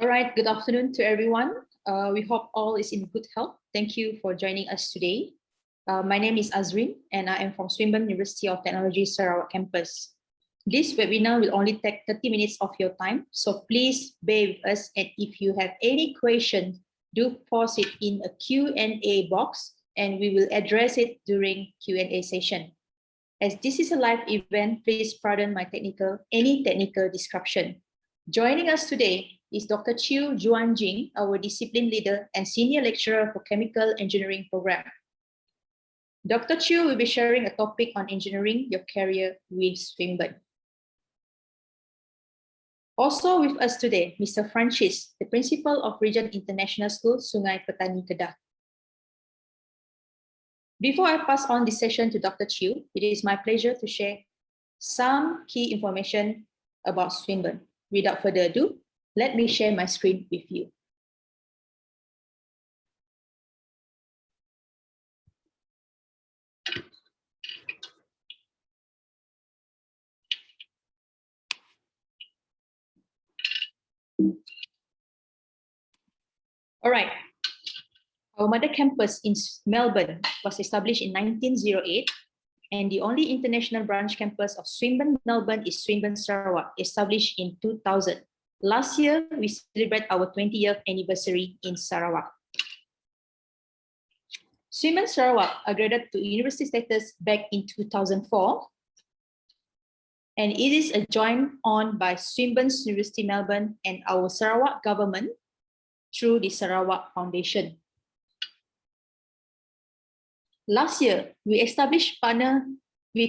All right, good afternoon to everyone. We hope all is in good health. Thank you for joining us today. My name is Azrin and I am from Swinburne University of Technology Sarawak campus. This webinar will only take 30 minutes of your time, so please bear with us, and if you have any questions, do post it in a Q&A box and we will address it during Q&A session. As this is a live event, please pardon my any technical disruption. Joining us today is Dr. Chiu Juan Jing, our discipline leader and senior lecturer for chemical engineering program. Dr. Chiu will be sharing a topic on engineering your career with Swinburne. Also with us today, Mr. Francis, the principal of Regent International School, Sungai Petani, Kedah. Before I pass on this session to Dr. Chiu, it is my pleasure to share some key information about Swinburne. Without further ado, let me share my screen with you. All right. Our mother campus in Melbourne was established in 1908, and the only international branch campus of Swinburne Melbourne is Swinburne Sarawak, established in 2000. Last year, we celebrate our 20th anniversary in Sarawak. Swinburne Sarawak upgraded to university status back in 2004, and it is joined on by Swinburne University Melbourne and our Sarawak government through the Sarawak Foundation. Last year, we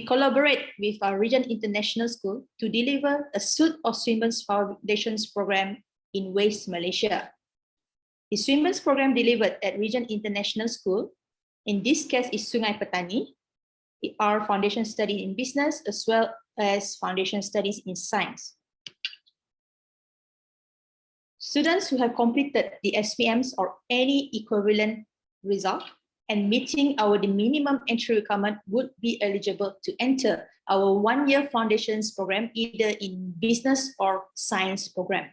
collaborate with our Regent International School to deliver a suite of Swinburne's Foundations program in West Malaysia. The Swinburne's program delivered at Regent International School, in this case is Sungai Petani, our foundation study in business as well as foundation studies in science. Students who have completed the SPMs or any equivalent result and meeting the minimum entry requirement would be eligible to enter our one-year foundations program, either in business or science program.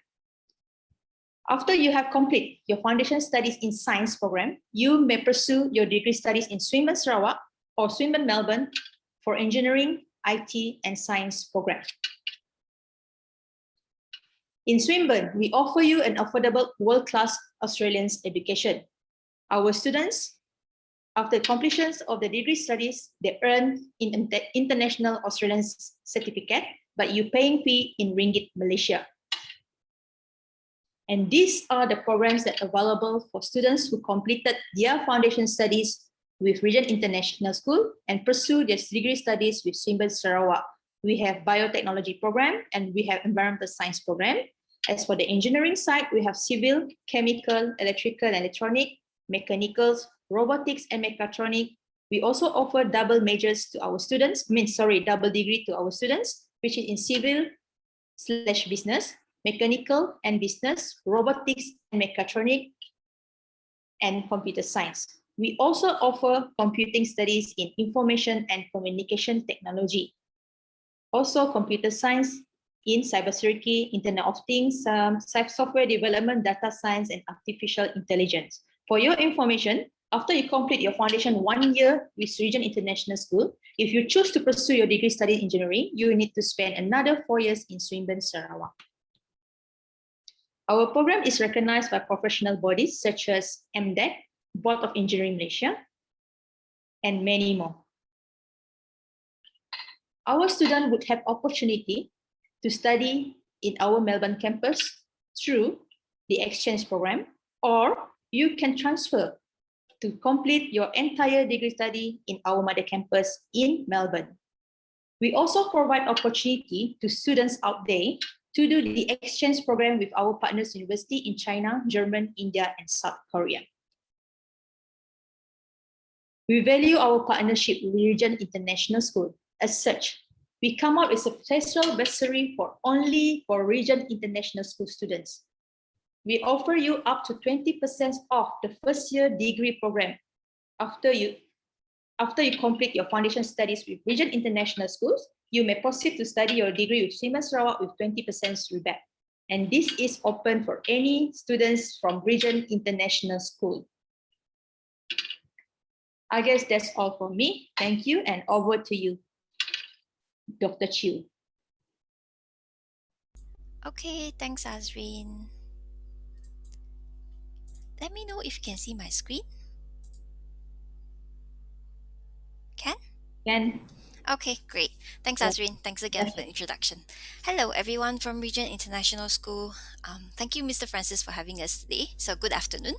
After you have completed your foundation studies in science program, you may pursue your degree studies in Swinburne Sarawak or Swinburne Melbourne for engineering, IT, and science program. In Swinburne, we offer you an affordable world-class Australian education. Our students, after completion of the degree studies, they earn in international Australian certificate, but you paying fee in Ringgit Malaysia. And these are the programs that are available for students who completed their foundation studies with Regent International School and pursue their degree studies with Swinburne Sarawak. We have biotechnology program and we have environmental science program. As for the engineering side, we have civil, chemical, electrical, and electronic, mechanicals, robotics, and mechatronic. We also offer double majors to our students, double degree to our students, which is in civil/business, mechanical and business, robotics and mechatronic, and computer science. We also offer computing studies in information and communication technology. Also computer science in cybersecurity, Internet of Things, software development, data science, and artificial intelligence. For your information, after you complete your foundation 1 year with Regent International School, if you choose to pursue your degree study in engineering, you need to spend another 4 years in Swinburne Sarawak. Our program is recognized by professional bodies such as MDEC, Board of Engineering Malaysia, and many more. Our students would have opportunity to study in our Melbourne campus through the exchange program, or you can transfer to complete your entire degree study in our mother campus in Melbourne. We also provide opportunity to students out there to do the exchange program with our partners university in China, Germany, India, and South Korea. We value our partnership with Regent International School. As such, we come up with a special bursary only for Regent International School students. We offer you up to 20% off the first year degree program after you complete your foundation studies with Regent International Schools. You may proceed to study your degree with Swinburne Sarawak with 20% rebate. and this is open for any students from Regent International School. I guess that's all from me. Thank you, and over to you, Dr. Chiu. Okay, thanks, Azrin. Let me know if you can see my screen. Can? Can. Okay, great. Thanks, Azrin. Thanks again for the introduction. Hello, everyone from Regent International School. Thank you, Mr. Francis, for having us today. So, good afternoon.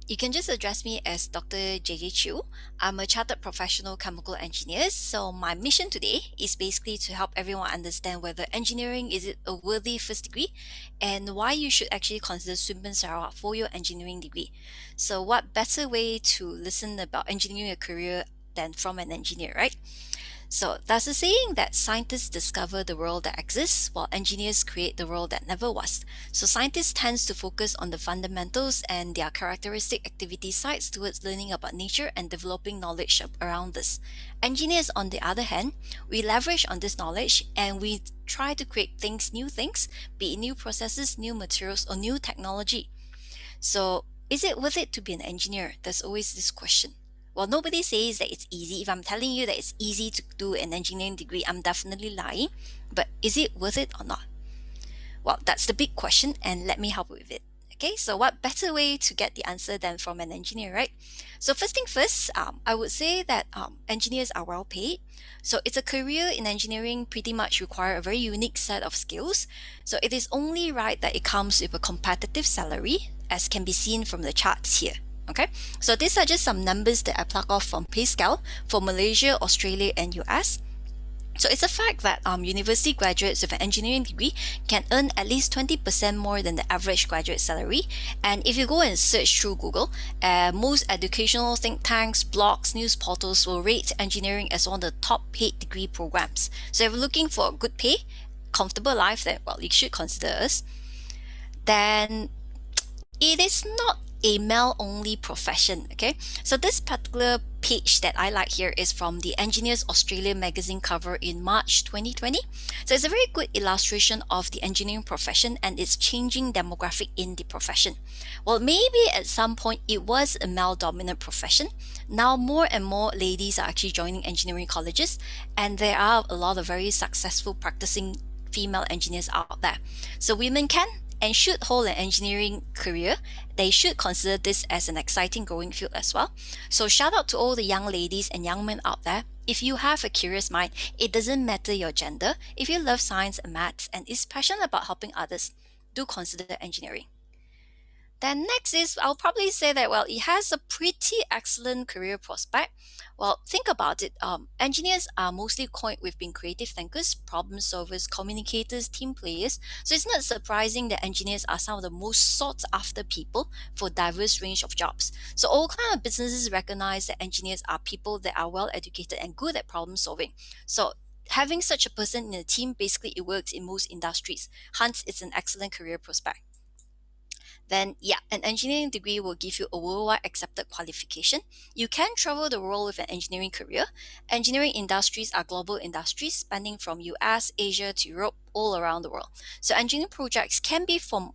You can just address me as Dr. JJ Chiu. I'm a chartered professional chemical engineer. So, my mission today is basically to help everyone understand whether engineering is it a worthy first degree and why you should actually consider Swinburne Sarawak for your engineering degree. So, what better way to listen about engineering a career than from an engineer, right? So there's a saying that scientists discover the world that exists while engineers create the world that never was. So scientists tend to focus on the fundamentals and their characteristic activity sides towards learning about nature and developing knowledge around this. Engineers, on the other hand, we leverage on this knowledge and we try to create new things, be it new processes, new materials, or new technology. So is it worth it to be an engineer? There's always this question. Well, nobody says that it's easy. If I'm telling you that it's easy to do an engineering degree, I'm definitely lying. But is it worth it or not? Well, that's the big question, and let me help with it. Okay, so what better way to get the answer than from an engineer, right? So first thing first, I would say that engineers are well paid. So it's a career in engineering pretty much require a very unique set of skills. So it is only right that it comes with a competitive salary, as can be seen from the charts here. Okay, so these are just some numbers that I pluck off from PayScale for Malaysia, Australia, and US. So it's a fact that university graduates with an engineering degree can earn at least 20% more than the average graduate salary. And if you go and search through Google, most educational think tanks, blogs, news portals will rate engineering as one of the top paid degree programs. So if you're looking for a good pay, comfortable life, then well, you should consider us. Then it is not a male-only profession, okay? So this particular page that I like here is from the Engineers Australia magazine cover in March 2020. So it's a very good illustration of the engineering profession and its changing demographic in the profession. Well, maybe at some point it was a male-dominant profession. Now more and more ladies are actually joining engineering colleges, and there are a lot of very successful practicing female engineers out there. So women can and should hold an engineering career. They should consider this as an exciting growing field as well. So shout out to all the young ladies and young men out there. If you have a curious mind, it doesn't matter your gender. If you love science and maths and is passionate about helping others, do consider engineering. Then next is, I'll probably say that, well, it has a pretty excellent career prospect. Well, think about it. Engineers are mostly coined with being creative thinkers, problem solvers, communicators, team players. So it's not surprising that engineers are some of the most sought after people for diverse range of jobs. So all kind of businesses recognize that engineers are people that are well educated and good at problem solving. So having such a person in a team, basically it works in most industries. Hence, it's an excellent career prospect. Then yeah, an engineering degree will give you a worldwide accepted qualification. You can travel the world with an engineering career. Engineering industries are global industries spanning from US, Asia to Europe, all around the world. So engineering projects can be from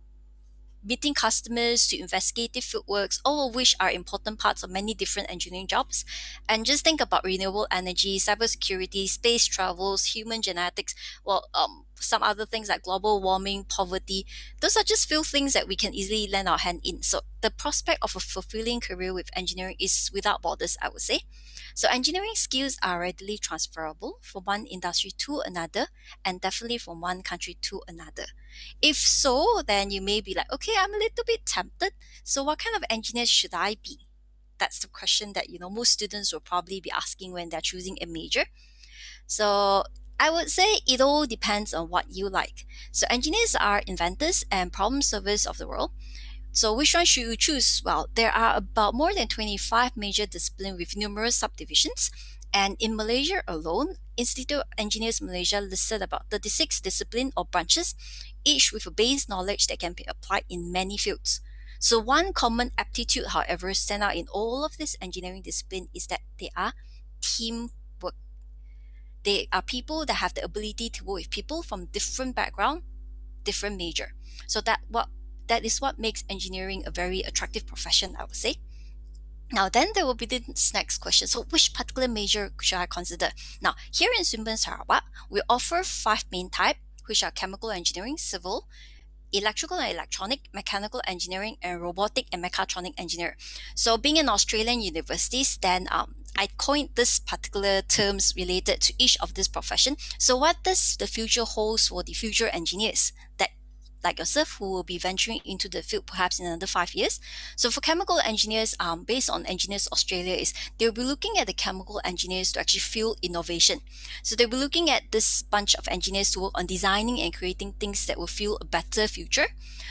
meeting customers to investigative fieldworks, all of which are important parts of many different engineering jobs. And just think about renewable energy, cybersecurity, space travels, human genetics, some other things like global warming, poverty. Those are just few things that we can easily lend our hand in. So the prospect of a fulfilling career with engineering is without borders, I would say. So engineering skills are readily transferable from one industry to another, and definitely from one country to another. If so, then you may be like, okay, I'm a little bit tempted. So what kind of engineer should I be? That's the question that most students will probably be asking when they're choosing a major. So I would say it all depends on what you like. So engineers are inventors and problem solvers of the world. So which one should you choose? Well, there are about more than 25 major disciplines with numerous subdivisions. And in Malaysia alone, Institute of Engineers Malaysia listed about 36 disciplines or branches, each with a base knowledge that can be applied in many fields. So one common aptitude, however, stand out in all of this engineering discipline is that they are teamwork. They are people that have the ability to work with people from different backgrounds, different major. So that is what makes engineering a very attractive profession, I would say. Now, then there will be this next question. So, which particular major should I consider? Now, here in Swinburne Sarawak, we offer 5 main types, which are chemical engineering, civil, electrical and electronic, mechanical engineering, and robotic and mechatronic engineer. So, being in Australian universities, then I coined this particular terms related to each of this profession. So, what does the future holds for the future engineers that like yourself who will be venturing into the field perhaps in another 5 years? So for chemical engineers, based on Engineers Australia, is they'll be looking at the chemical engineers to actually fuel innovation. So they'll be looking at this bunch of engineers to work on designing and creating things that will fuel a better future.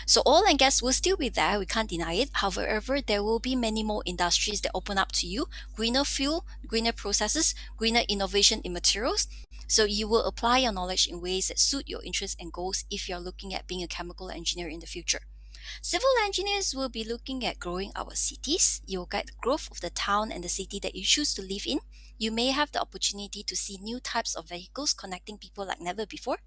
So oil and gas will still be there, we can't deny it. However, there will be many more industries that open up to you: greener fuel, greener processes, greener innovation in materials. So you will apply your knowledge in ways that suit your interests and goals if you're looking at being a chemical engineer in the future. Civil engineers will be looking at growing our cities. You will guide the growth of the town and the city that you choose to live in. You may have the opportunity to see new types of vehicles connecting people like never before.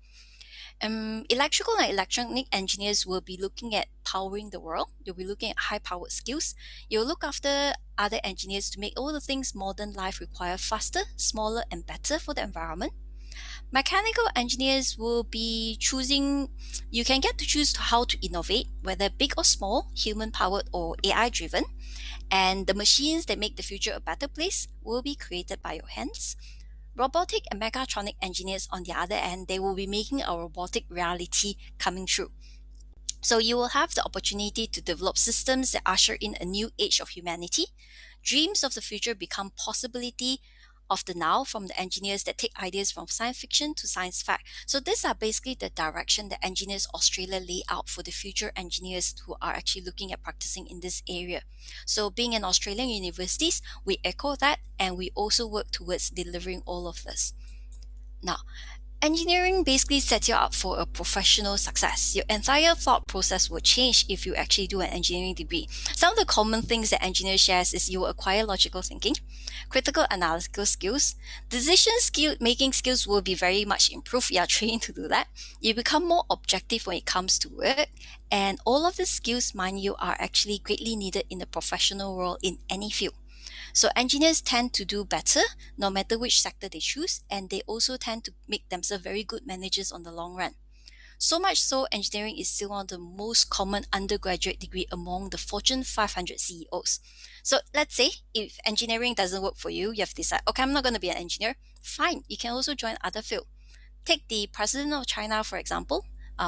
Electrical and electronic engineers will be looking at powering the world. You'll be looking at high-powered skills. You'll look after other engineers to make all the things modern life require faster, smaller, and better for the environment. Mechanical engineers will be choosing, you can get to choose how to innovate, whether big or small, human-powered or AI-driven. And the machines that make the future a better place will be created by your hands. Robotic and mechatronic engineers, on the other hand, they will be making a robotic reality coming true. So you will have the opportunity to develop systems that usher in a new age of humanity. Dreams of the future become possibility of the now from the engineers that take ideas from science fiction to science fact. So these are basically the direction that Engineers Australia lay out for the future engineers who are actually looking at practicing in this area. So being in Australian universities, we echo that and we also work towards delivering all of this. Now, engineering basically sets you up for a professional success. Your entire thought process will change if you actually do an engineering degree. Some of the common things that engineers share is you will acquire logical thinking, critical analytical skills, making skills will be very much improved. You are trained to do that. You become more objective when it comes to work, and all of the skills, mind you, are actually greatly needed in the professional world in any field. So engineers tend to do better no matter which sector they choose, and they also tend to make themselves very good managers on the long run. So much so, engineering is still one of the most common undergraduate degree among the Fortune 500 CEOs. So let's say if engineering doesn't work for you, you have decided, okay, I'm not going to be an engineer. Fine, you can also join other field. Take the president of China, for example,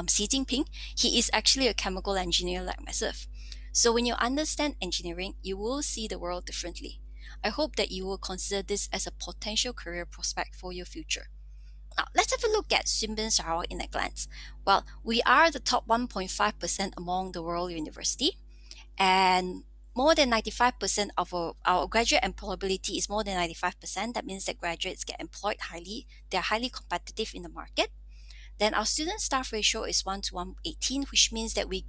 Xi Jinping. He is actually a chemical engineer like myself. So when you understand engineering, you will see the world differently. I hope that you will consider this as a potential career prospect for your future. Now, let's have a look at Swinburne Sarawak in a glance. Well, we are the top 1.5% among the world university, and more than 95% of our graduate employability is more than 95%. That means that graduates get employed highly. They're highly competitive in the market. Then our student staff ratio is 1 to 118, which means that we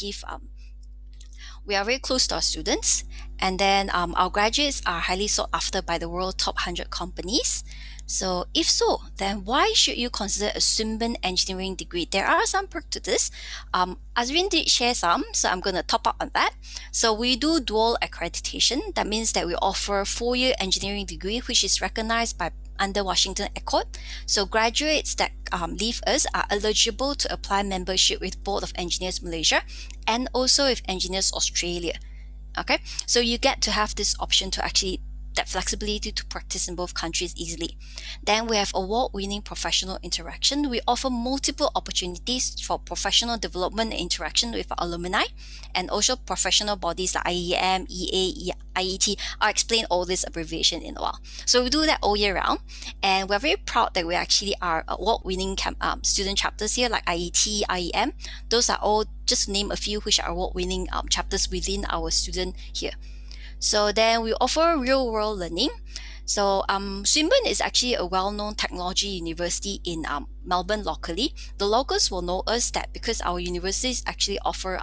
are very close to our students, and then our graduates are highly sought after by the world top 100 companies. So if so, then why should you consider a Swinburne engineering degree? There are some perks to this. Azrin did share some, so I'm going to top up on that. So we do dual accreditation. That means that we offer a 4-year engineering degree, which is recognized by under Washington Accord. So graduates that leave us are eligible to apply membership with Board of Engineers Malaysia and also with Engineers Australia. Okay, so you get to have this option to actually that flexibility to practice in both countries easily. Then we have award-winning professional interaction. We offer multiple opportunities for professional development and interaction with our alumni, and also professional bodies like IEM, EA, IET. I'll explain all this abbreviation in a while. So we do that all year round, and we're very proud that we actually are award-winning student chapters here like IET, IEM. Those are all, just to name a few, which are award-winning chapters within our student here. So then we offer real-world learning. So Swinburne is actually a well-known technology university in Melbourne locally. The locals will know us that because our universities actually offer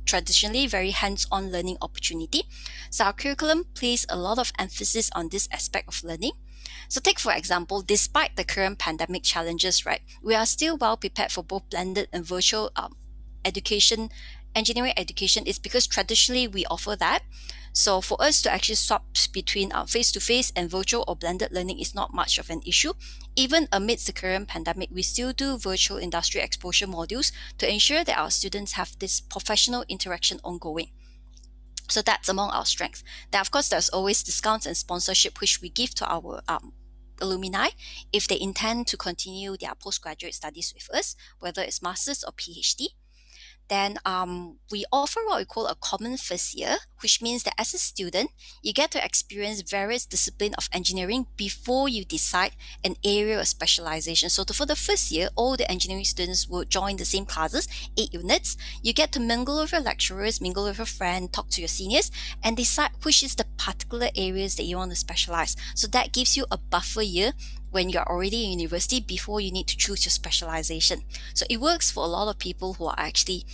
traditionally very hands-on learning opportunity. So our curriculum places a lot of emphasis on this aspect of learning. So take for example, despite the current pandemic challenges, right, we are still well prepared for both blended and virtual engineering education is because traditionally we offer that. So for us to actually swap between face-to-face and virtual or blended learning is not much of an issue. Even amidst the current pandemic, we still do virtual industry exposure modules to ensure that our students have this professional interaction ongoing. So that's among our strengths. Then of course, there's always discounts and sponsorship which we give to our alumni if they intend to continue their postgraduate studies with us, whether it's master's or PhD. Then we offer what we call a common first year, which means that as a student, you get to experience various disciplines of engineering before you decide an area of specialization. So for the first year, all the engineering students will join the same classes, 8 units. You get to mingle with your lecturers, mingle with your friend, talk to your seniors, and decide which is the particular areas that you want to specialize. So that gives you a buffer year when you're already in university before you need to choose your specialization. So it works for a lot of people who are actually,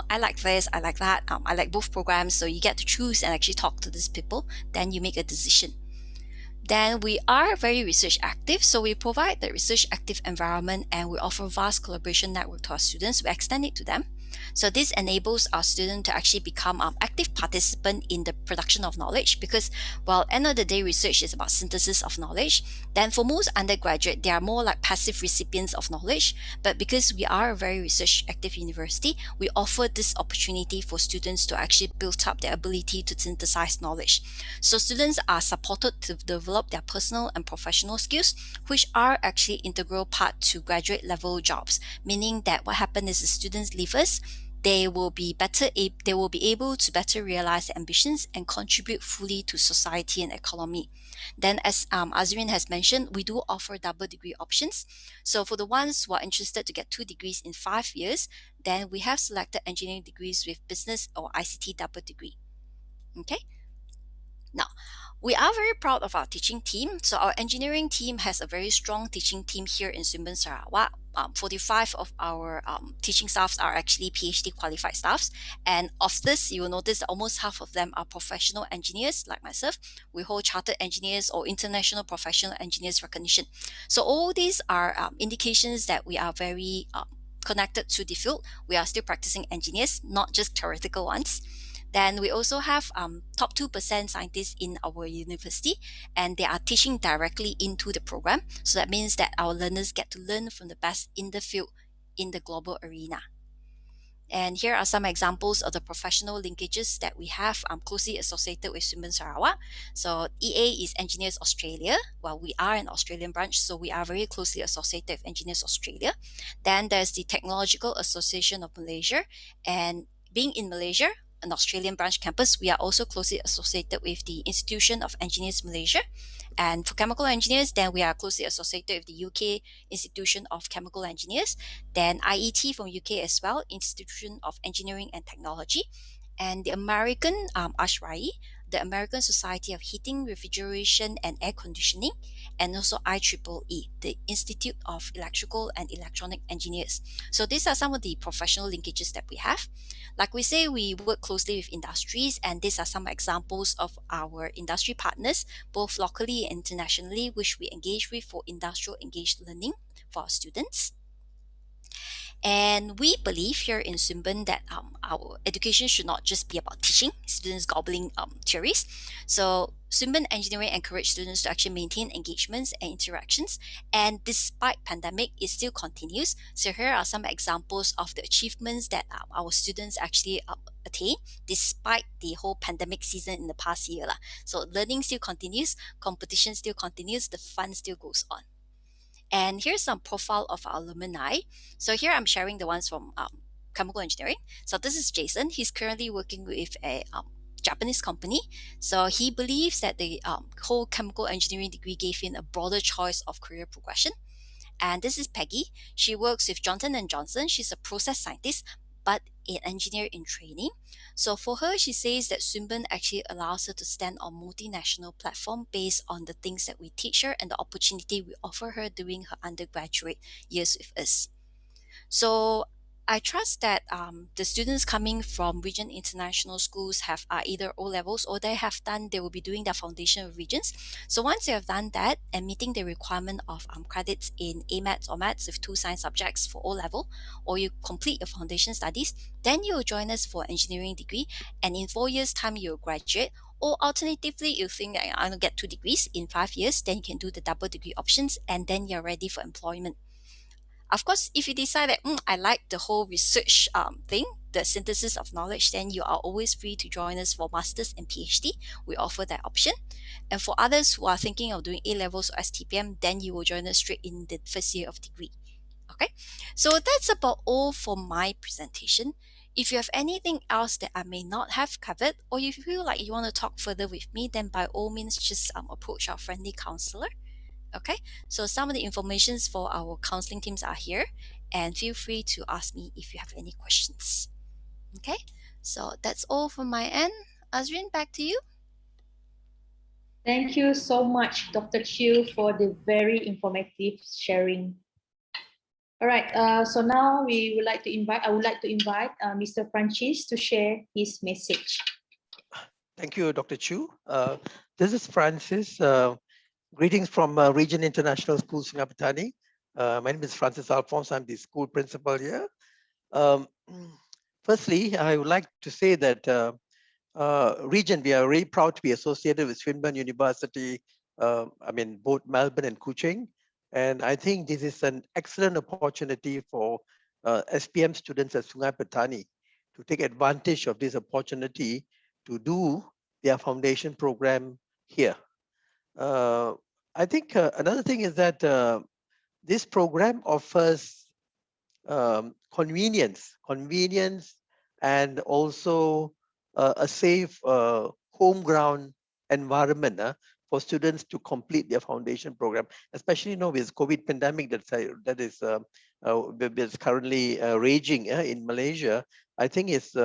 I like this, I like that, I like both programs. So you get to choose and actually talk to these people, then you make a decision. Then we are very research active. So we provide the research active environment and we offer vast collaboration network to our students. We extend it to them. So this enables our students to actually become active participant in the production of knowledge, because while end of the day research is about synthesis of knowledge, then for most undergraduate, they are more like passive recipients of knowledge. But because we are a very research active university, we offer this opportunity for students to actually build up their ability to synthesize knowledge. So students are supported to develop their personal and professional skills, which are actually integral part to graduate level jobs, meaning that what happens is the students leave us, they will be able to better realize their ambitions and contribute fully to society and economy. Then, as Azrin has mentioned, we do offer double degree options. So for the ones who are interested to get 2 degrees in 5 years, then we have selected engineering degrees with business or ICT double degree. Okay. Now, we are very proud of our teaching team. So our engineering team has a very strong teaching team here in Swinburne Sarawak. 45 of our teaching staffs are actually PhD qualified staffs. And of this, you will notice that almost half of them are professional engineers like myself. We hold chartered engineers or international professional engineers recognition. So all these are indications that we are very connected to the field. We are still practicing engineers, not just theoretical ones. Then we also have top 2% scientists in our university, and they are teaching directly into the program. So that means that our learners get to learn from the best in the field in the global arena. And here are some examples of the professional linkages that we have closely associated with Swinburne Sarawak. So EA is Engineers Australia. Well, we are an Australian branch, so we are very closely associated with Engineers Australia. Then there's the Technological Association of Malaysia. And being in Malaysia, an Australian branch campus, we are also closely associated with the Institution of Engineers Malaysia. And for chemical engineers, then we are closely associated with the UK Institution of Chemical Engineers. Then IET from UK as well, Institution of Engineering and Technology. And the American ASHRAE, the American Society of Heating, Refrigeration and Air Conditioning, and also IEEE, the Institute of Electrical and Electronic Engineers. So these are some of the professional linkages that we have. Like we say, we work closely with industries, and these are some examples of our industry partners, both locally and internationally, which we engage with for industrial engaged learning for our students. And we believe here in Swinburne that our education should not just be about teaching students gobbling theories. So Swinburne Engineering encourage students to actually maintain engagements and interactions. And despite pandemic, it still continues. So here are some examples of the achievements that our students actually attain despite the whole pandemic season in the past year. So learning still continues, competition still continues, the fun still goes on. And here's some profile of our alumni. So here I'm sharing the ones from chemical engineering. So this is Jason. He's currently working with a Japanese company. So he believes that the whole chemical engineering degree gave him a broader choice of career progression. And this is Peggy. She works with Johnson & Johnson. She's a process scientist, but an engineer in training. So for her, she says that Swinburne actually allows her to stand on multinational platform based on the things that we teach her and the opportunity we offer her during her undergraduate years with us. So I trust that the students coming from Regent International Schools have either O levels or they will be doing their foundation with Regents. So once you have done that and meeting the requirement of credits in AMATS or Maths with 2 science subjects for O level, or you complete your foundation studies, then you will join us for engineering degree, and in 4 years time you will graduate. Or alternatively, you think that I will get 2 degrees in 5 years, then you can do the double degree options, and then you're ready for employment. Of course, if you decide that I like the whole research thing, the synthesis of knowledge, then you are always free to join us for masters and PhD. We offer that option. And for others who are thinking of doing A levels or STPM, then you will join us straight in the first year of degree. Okay, so that's about all for my presentation. If you have anything else that I may not have covered, or you feel like you want to talk further with me, then by all means just approach our friendly counselor. Okay, so some of the informations for our counseling teams are here, and feel free to ask me if you have any questions. Okay, so that's all from my end. Azrin, back to you. Thank you so much, Dr. Chiu, for the very informative sharing. All right, so now I would like to invite Mr. Francis to share his message. Thank you, Dr. Chiu. This is Francis. Greetings from Regent International School, Sungai Petani. My name is Francis Alphonse. I'm the school principal here. Firstly, I would like to say that Regent, we are very proud to be associated with Swinburne University, both Melbourne and Kuching. And I think this is an excellent opportunity for SPM students at Sungai Petani to take advantage of this opportunity to do their foundation program here. I think another thing is that this program offers convenience and also a safe home ground environment for students to complete their foundation program, especially with COVID pandemic that is currently raging in Malaysia. I think it's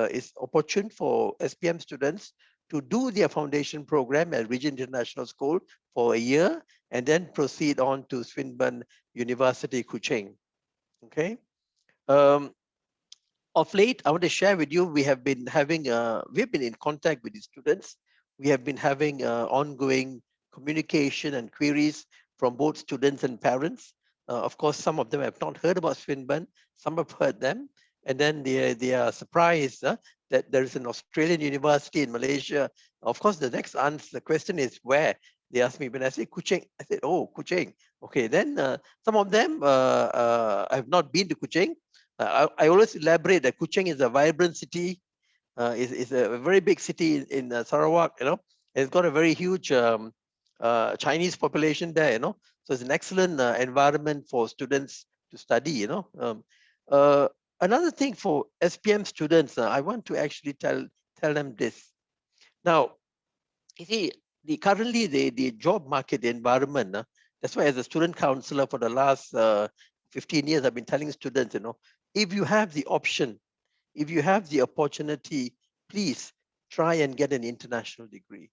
opportune for SPM students to do their foundation program at Regent International School for a year and then proceed on to Swinburne University, Kuching. Okay. Of late, I want to share with you, we have been in contact with the students. We have been having ongoing communication and queries from both students and parents. Of course, some of them have not heard about Swinburne, some have heard them, and then they are surprised that there is an Australian university in Malaysia. Of course, the next question is where? They asked me when I say Kuching. I said, oh, Kuching. Okay, then some of them have not been to Kuching. I always elaborate that Kuching is a vibrant city. It's a very big city in Sarawak. It's got a very huge Chinese population there. So it's an excellent environment for students to study. Another thing for SPM students, I want to actually tell them this. Now, you see, currently the job market environment. That's why, as a student counselor for the last 15 years, I've been telling students, if you have the option, if you have the opportunity, please try and get an international degree,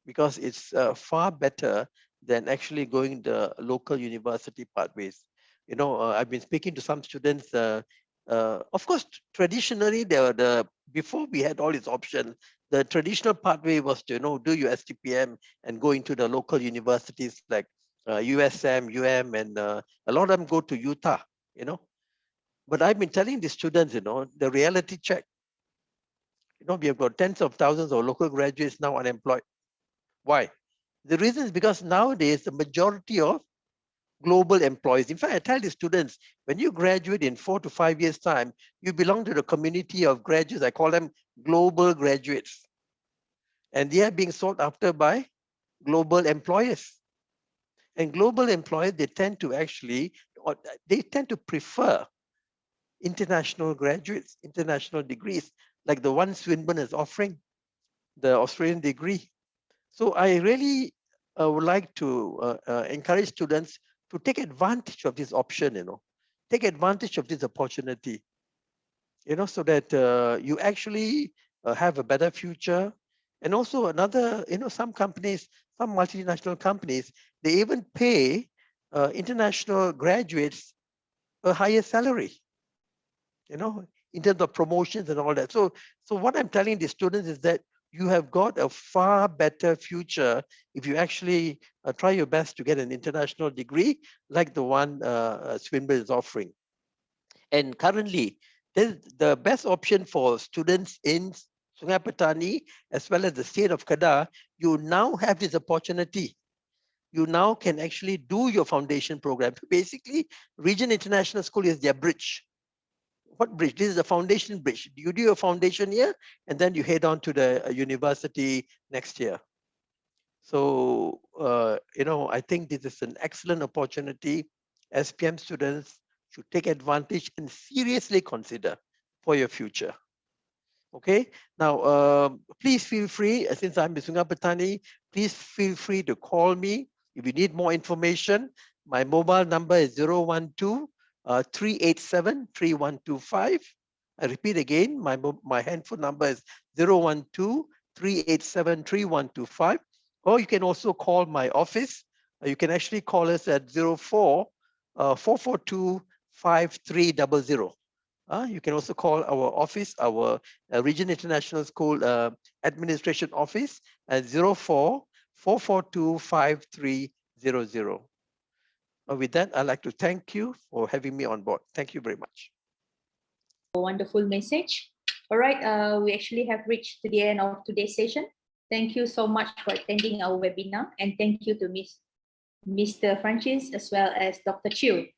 because it's far better than actually going the local university pathways. I've been speaking to some students. Of course, traditionally, before we had all these options, the traditional pathway was to do your STPM and go into the local universities like USM, UM, and a lot of them go to Utah. But I've been telling the students, the reality check. We have got tens of thousands of local graduates now unemployed. Why? The reason is because nowadays the majority of global employees. In fact, I tell the students, when you graduate in 4 to 5 years' time, you belong to the community of graduates. I call them global graduates. And they are being sought after by global employers. And global employers, they tend to prefer international graduates, international degrees, like the one Swinburne is offering, the Australian degree. So I really would like to encourage students to take advantage of this option, take advantage of this opportunity, so that you actually have a better future. And also another, some companies, some multinational companies, they even pay international graduates a higher salary. in terms of promotions and all that. So what I'm telling the students is that you have got a far better future if you actually try your best to get an international degree like the one Swinburne is offering. And currently, the best option for students in Sungai Petani as well as the state of Kedah, you now have this opportunity. You now can actually do your foundation program. Basically, Regent International School is their bridge. What bridge? This is a foundation bridge. You do your foundation here, and then you head on to the university next year. So, I think this is an excellent opportunity. SPM students should take advantage and seriously consider for your future. Okay, now please feel free, since I'm in Sungai Petani, please feel free to call me if you need more information. My mobile number is 012-387-3125. I repeat again, my handphone number is 012-387-3125. Or you can also call my office. You can actually call us at 04-442-5300. You can also call our office, our Regent International School Administration Office at 04-442-5300. With that, I'd like to thank you for having me on board. Thank you very much. A wonderful message. All right, we actually have reached to the end of today's session. Thank you so much for attending our webinar, and thank you to Mr. Francis as well as Dr. Chiu.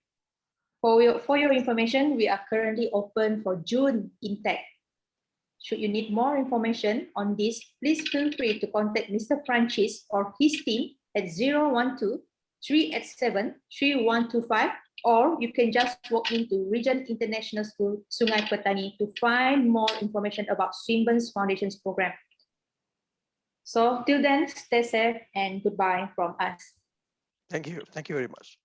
For your information, we are currently open for June intake. Should you need more information on this, please feel free to contact Mr. Francis or his team at 012-387-3125, or you can just walk into Regent International School, Sungai Petani, to find more information about Swinburne's Foundations program. So till then, stay safe and goodbye from us. Thank you. Thank you very much.